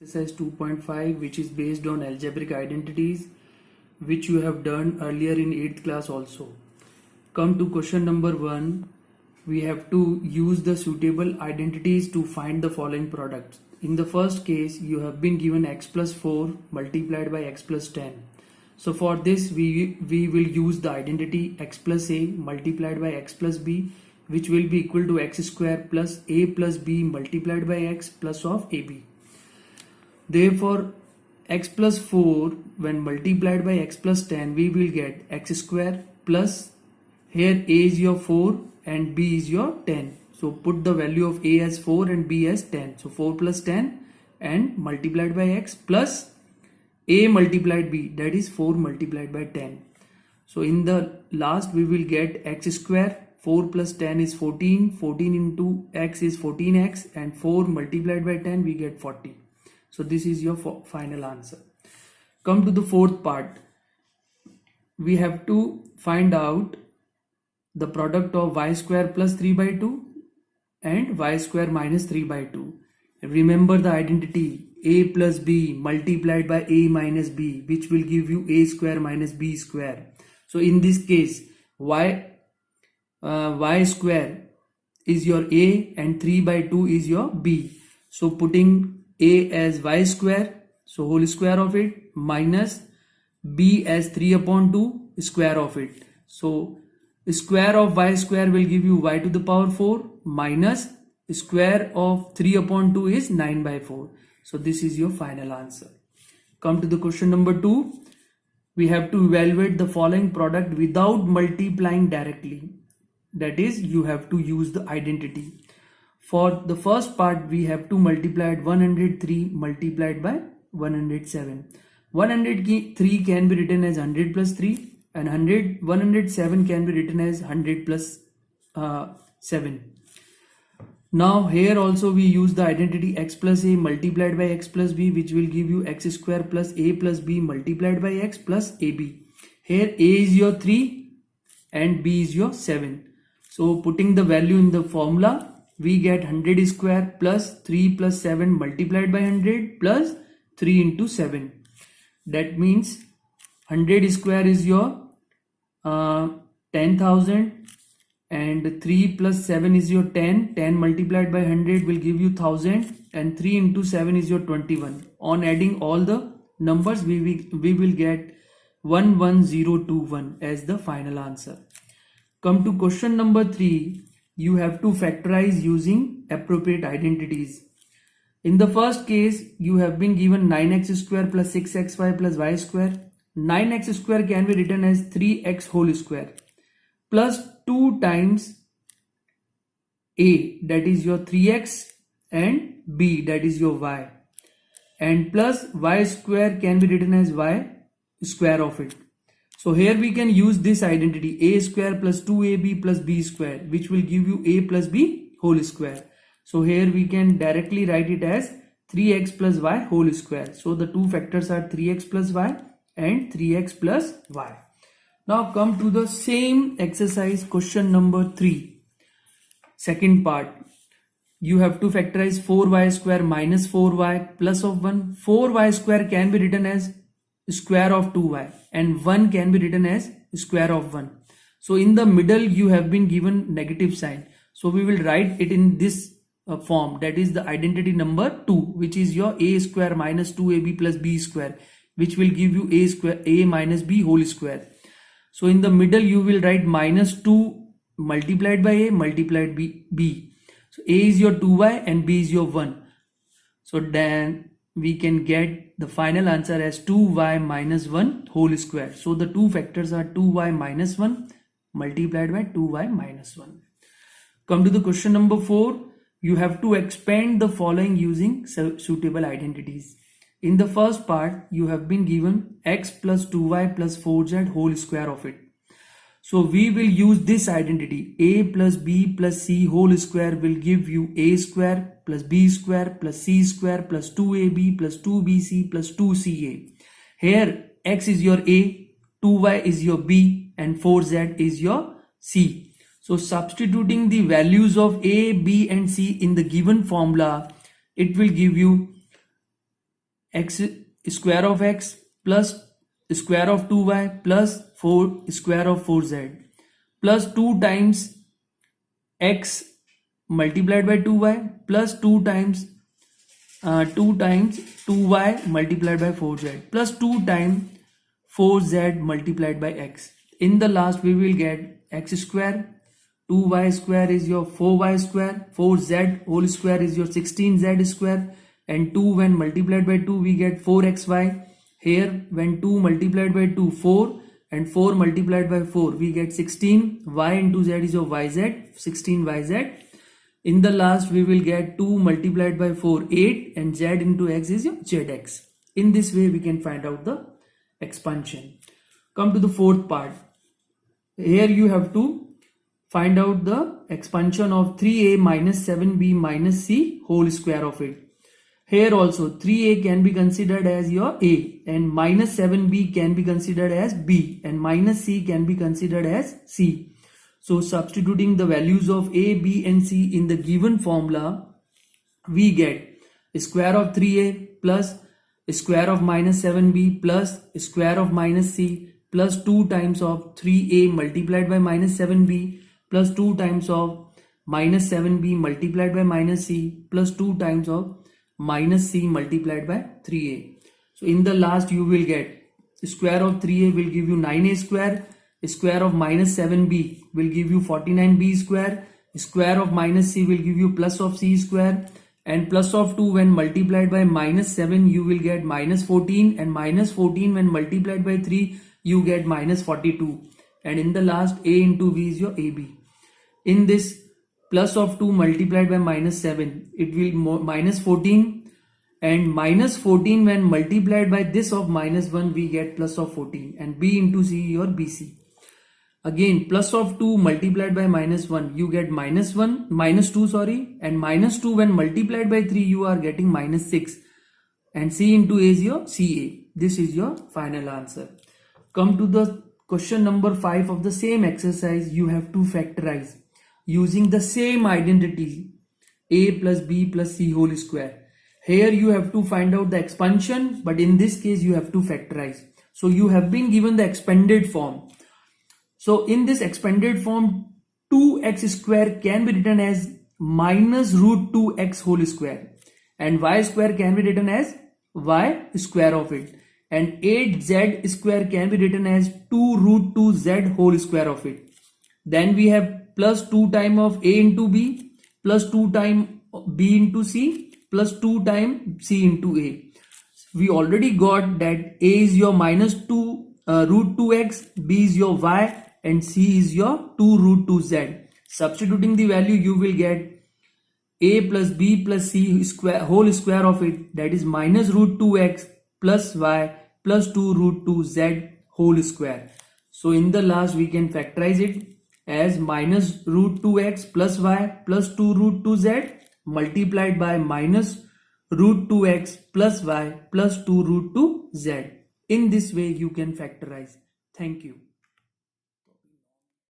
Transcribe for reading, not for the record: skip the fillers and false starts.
exercise 2.5, which is based on algebraic identities, which you have done earlier in 8th class also. Come to question number 1. We have to use the suitable identities to find the following products. In the first case, you have been given x plus 4 multiplied by x plus 10. So for this, we will use the identity x plus a multiplied by x plus b, which will be equal to x square plus a plus b multiplied by x plus of ab. Therefore, x plus 4 when multiplied by x plus 10, we will get x square plus, here a is your 4 and b is your 10. So put the value of a as 4 and b as 10. So 4 plus 10 and multiplied by x plus a multiplied b, that is 4 multiplied by 10. So in the last we will get x square, 4 plus 10 is 14, 14 into x is 14x, and 4 multiplied by 10 we get 40. So this is your final answer. Come to the fourth part. We have to find out the product of y square plus 3 by 2 and y square minus 3 by 2. Remember the identity a plus b multiplied by a minus b, which will give you a square minus b square. So in this case, y square is your a and 3 by 2 is your b. So putting a as y square, so whole square of it, minus b as 3 upon 2 square of it. So square of y square will give you y to the power 4 minus square of 3 upon 2 is 9 by 4. So this is your final answer. Come to the question number 2. We have to evaluate the following product without multiplying directly. That is, you have to use the identity. For the first part, we have to multiply 103 multiplied by 107. 103 can be written as 100 plus 3 and 107 can be written as 100 plus 7. Now here also we use the identity x plus a multiplied by x plus b, which will give you x square plus a plus b multiplied by x plus ab. Here a is your 3 and b is your 7. So putting the value in the formula, we get 100 square plus 3 plus 7 multiplied by 100 plus 3 into 7. That means 100 square is your 10,000 and 3 plus 7 is your 10. 10 multiplied by 100 will give you 1000 and 3 into 7 is your 21. On adding all the numbers, we will get 11021 as the final answer. Come to question number 3. You have to factorize using appropriate identities. In the first case, you have been given 9x square plus 6xy plus y square. 9x square can be written as 3x whole square plus 2 times a, that is your 3x, and b, that is your y, and plus y square can be written as y square of it. So here we can use this identity a square plus 2ab plus b square, which will give you a plus b whole square. So here we can directly write it as 3x plus y whole square. So the two factors are 3x plus y and 3x plus y. Now come to the same exercise, question number 3. Second part. You have to factorize 4y square minus 4y plus of 1. 4y square can be written as square of 2y and 1 can be written as square of 1. So in the middle you have been given negative sign. So we will write it in this form, that is the identity number 2, which is your a square minus 2ab plus b square, which will give you a square a minus b whole square. So in the middle you will write minus 2 multiplied by a multiplied b. So a is your 2y and b is your 1. So then we can get the final answer as 2y minus 1 whole square. So the two factors are 2y minus 1 multiplied by 2y minus 1. Come to the question number 4. You have to expand the following using suitable identities. In the first part, you have been given x plus 2y plus 4z whole square of it. So we will use this identity a plus b plus c whole square will give you a square plus b square plus c square plus 2ab plus 2bc plus 2ca. Here x is your a, 2y is your b and 4z is your c. So substituting the values of a, b and c in the given formula, it will give you x square of x plus square of 2y plus 4 square of 4z plus 2 times x multiplied by 2y plus 2 times 2y multiplied by 4z plus 2 times 4z multiplied by x. In the last we will get x square, 2y square is your 4y square, 4z whole square is your 16z square, and 2 when multiplied by 2 we get 4xy. Here when 2 multiplied by 2 4 and 4 multiplied by 4 we get 16. Y into z is your yz, 16yz. In the last we will get 2 multiplied by 4 8 and z into x is your zx. In this way we can find out the expansion. Come to the fourth part. Here you have to find out the expansion of 3a minus 7b minus c whole square of it. Here also 3a can be considered as your a and minus 7b can be considered as b and minus c can be considered as c. So substituting the values of a, b and c in the given formula, we get square of 3a plus square of minus 7b plus square of minus c plus 2 times of 3a multiplied by minus 7b plus 2 times of minus 7b multiplied by minus c plus 2 times of minus c multiplied by 3a. So in the last you will get square of 3a will give you 9a square, square of minus 7b will give you 49b square, square of minus c will give you plus of c square, and plus of 2 when multiplied by minus 7 you will get minus 14, and minus 14 when multiplied by 3 you get minus 42, and in the last a into b is your ab. In this plus of 2 multiplied by minus 7 it will minus 14, and minus 14 when multiplied by this of minus 1 we get plus of 14, and b into c your bc. Again plus of 2 multiplied by minus 1 you get minus 2 sorry, and minus 2 when multiplied by 3 you are getting minus 6, and c into a is your ca. This is your final answer. Come to the question number 5 of the same exercise. You have to factorize using the same identity a plus b plus c whole square. Here you have to find out the expansion, but in this case you have to factorize. So you have been given the expanded form. So in this expanded form 2x square can be written as minus root 2x whole square, and y square can be written as y square of it, and 8z square can be written as 2 root 2z whole square of it. Then we have plus 2 time of a into b plus 2 time b into c plus 2 time c into a. We already got that a is your minus 2 root 2x, b is your y, and c is your 2 root 2z. Substituting the value you will get a plus b plus c square whole square of it, that is minus root 2x plus y plus 2 root 2z whole square. So in the last we can factorize it as minus root 2x plus y plus 2 root 2z multiplied by minus root 2x plus y plus 2 root 2z. In this way you can factorize. Thank you.